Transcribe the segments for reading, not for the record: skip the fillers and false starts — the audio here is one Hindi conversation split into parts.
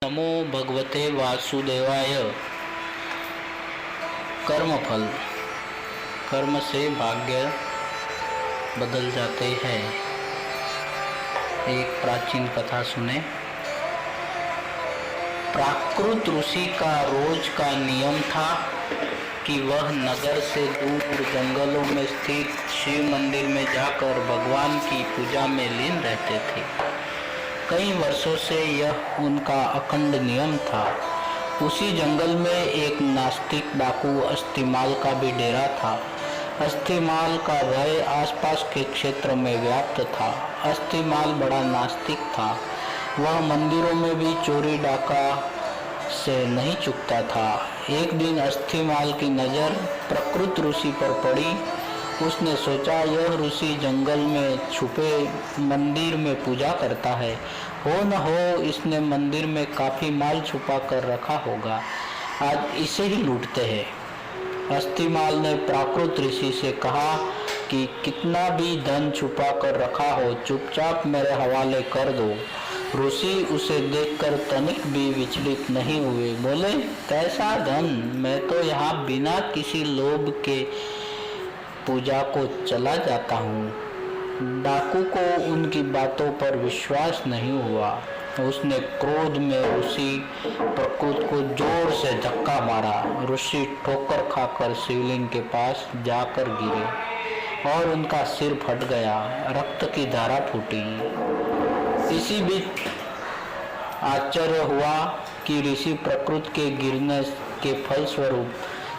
नमो भगवते वासुदेवाय। कर्मफल। कर्म से भाग्य बदल जाते हैं। एक प्राचीन कथा सुने। प्राकृत ऋषि का रोज का नियम था कि वह नगर से दूर जंगलों में स्थित शिव मंदिर में जाकर भगवान की पूजा में लीन रहते थे। कई वर्षों से यह उनका अखंड नियम था। उसी जंगल में एक नास्तिक डाकू अस्थिमाल का भी डेरा था। अस्थिमाल का भय आसपास के क्षेत्र में व्याप्त था। अस्थिमाल बड़ा नास्तिक था। वह मंदिरों में भी चोरी डाका से नहीं चूकता था। एक दिन अस्थिमाल की नज़र प्रकृत ऋषि पर पड़ी। उसने सोचा, यह ऋषि जंगल में छुपे मंदिर में पूजा करता है। हो न हो इसने मंदिर में काफ़ी माल छुपा कर रखा होगा। आज इसे ही लूटते हैं। अस्थिमाल ने प्राकृत ऋषि से कहा कि कितना भी धन छुपा कर रखा हो, चुपचाप मेरे हवाले कर दो। ऋषि उसे देखकर तनिक भी विचलित नहीं हुए। बोले, कैसा धन? मैं तो यहाँ बिना किसी लोभ के पूजा को चला जाता हूँ। डाकू को उनकी बातों पर विश्वास नहीं हुआ। उसने क्रोध में ऋषि प्रकृत को जोर से धक्का मारा। ऋषि ठोकर खाकर शिवलिंग के पास जाकर गिरे और उनका सिर फट गया। रक्त की धारा फूटी। इसी बीच आश्चर्य हुआ कि ऋषि प्रकृत के गिरने के फलस्वरूप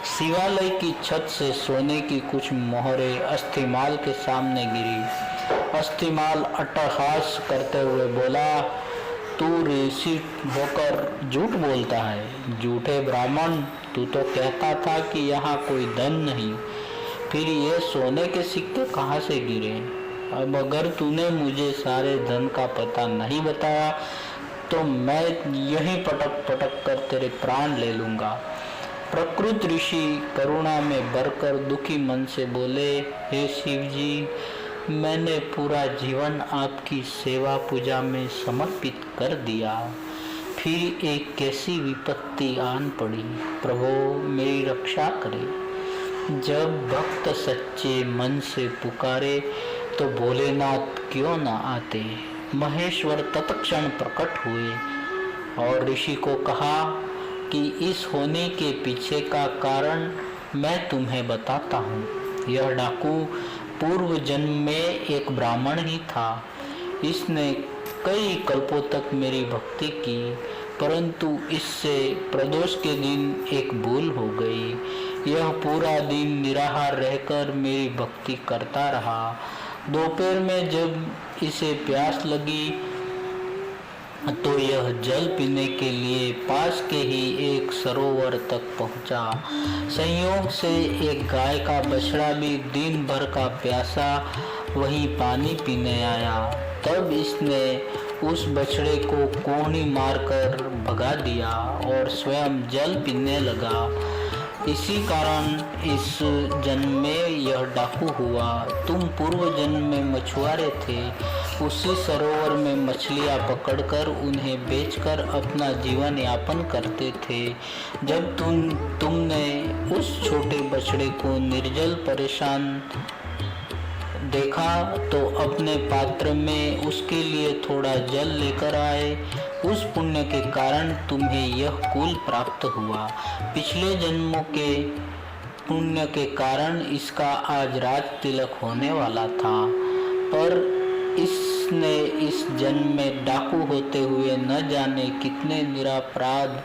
शिवालय की छत से सोने की कुछ मोहरें अस्थिमाल के सामने गिरी। अस्थिमाल अट्टहास करते हुए बोला, तू ऋषि होकर झूठ बोलता है। झूठे ब्राह्मण, तू तो कहता था कि यहाँ कोई धन नहीं, फिर ये सोने के सिक्के कहाँ से गिरे? अब अगर तूने मुझे सारे धन का पता नहीं बताया तो मैं यहीं पटक पटक कर तेरे प्राण ले लूँगा। प्रकृत ऋषि करुणा में भरकर दुखी मन से बोले, हे शिव जी, मैंने पूरा जीवन आपकी सेवा पूजा में समर्पित कर दिया, फिर एक कैसी विपत्ति आन पड़ी। प्रभु मेरी रक्षा करे। जब भक्त सच्चे मन से पुकारे तो भोलेनाथ क्यों न आते। महेश्वर तत्क्षण प्रकट हुए और ऋषि को कहा कि इस होने के पीछे का कारण मैं तुम्हें बताता हूँ। यह डाकू पूर्व जन्म में एक ब्राह्मण ही था। इसने कई कल्पों तक मेरी भक्ति की, परंतु इससे प्रदोष के दिन एक भूल हो गई। यह पूरा दिन निराहार रहकर मेरी भक्ति करता रहा। दोपहर में जब इसे प्यास लगी तो यह जल पीने के लिए पास के ही एक सरोवर तक पहुंचा। संयोग से एक गाय का बछड़ा भी दिन भर का प्यासा वहीं पानी पीने आया। तब इसने उस बछड़े को कोहनी मारकर भगा दिया और स्वयं जल पीने लगा। इसी कारण इस जन्म में यह डाकू हुआ। तुम पूर्व जन्म में मछुआरे थे। उसी सरोवर में मछलियाँ पकड़कर उन्हें बेचकर अपना जीवन यापन करते थे। जब तुमने उस छोटे बछड़े को निर्जल परेशान देखा तो अपने पात्र में उसके लिए थोड़ा जल लेकर आए। उस पुण्य के कारण तुम्हें यह कुल प्राप्त हुआ। पिछले जन्मों के पुण्य के कारण इसका आज राज तिलक होने वाला था, पर इसने इस जन्म में डाकू होते हुए न जाने कितने निरपराध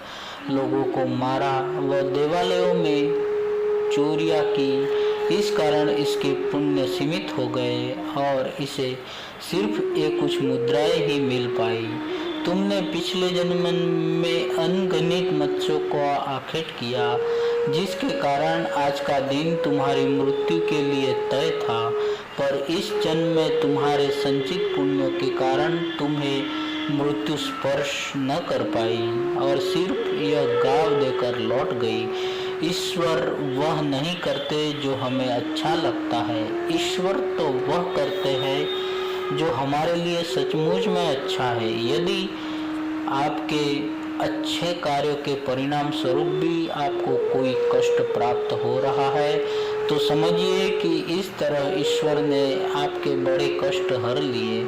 लोगों को मारा व देवालयों में चोरियां की। इस कारण इसके पुण्य सीमित हो गए और इसे सिर्फ एक कुछ मुद्राएं ही मिल पाई। तुमने पिछले जन्म में अनगिनत मत्स्यों को आखेट किया, जिसके कारण आज का दिन तुम्हारी मृत्यु के लिए तय था, पर इस जन्म में तुम्हारे संचित पुण्यों के कारण तुम्हें मृत्यु स्पर्श न कर पाई और सिर्फ यह गाव देकर लौट गई। ईश्वर वह नहीं करते जो हमें अच्छा लगता है। ईश्वर तो वह करते हैं जो हमारे लिए सचमुच में अच्छा है। यदि आपके अच्छे कार्यों के परिणाम स्वरूप भी आपको कोई कष्ट प्राप्त हो रहा है तो समझिए कि इस तरह ईश्वर ने आपके बड़े कष्ट हर लिए।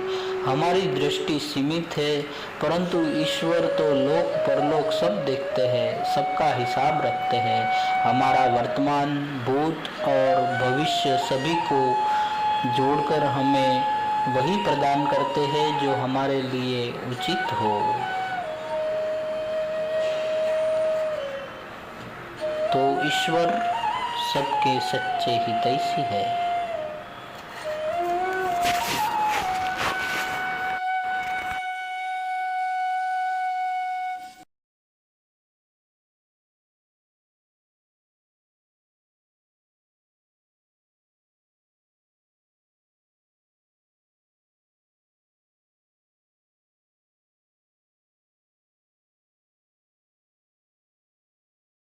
हमारी दृष्टि सीमित है, परंतु ईश्वर तो लोक परलोक सब देखते हैं, सबका हिसाब रखते हैं। हमारा वर्तमान, भूत और भविष्य सभी को जोड़कर हमें वही प्रदान करते हैं जो हमारे लिए उचित हो। तो ईश्वर सबके सच्चे हितैषी है।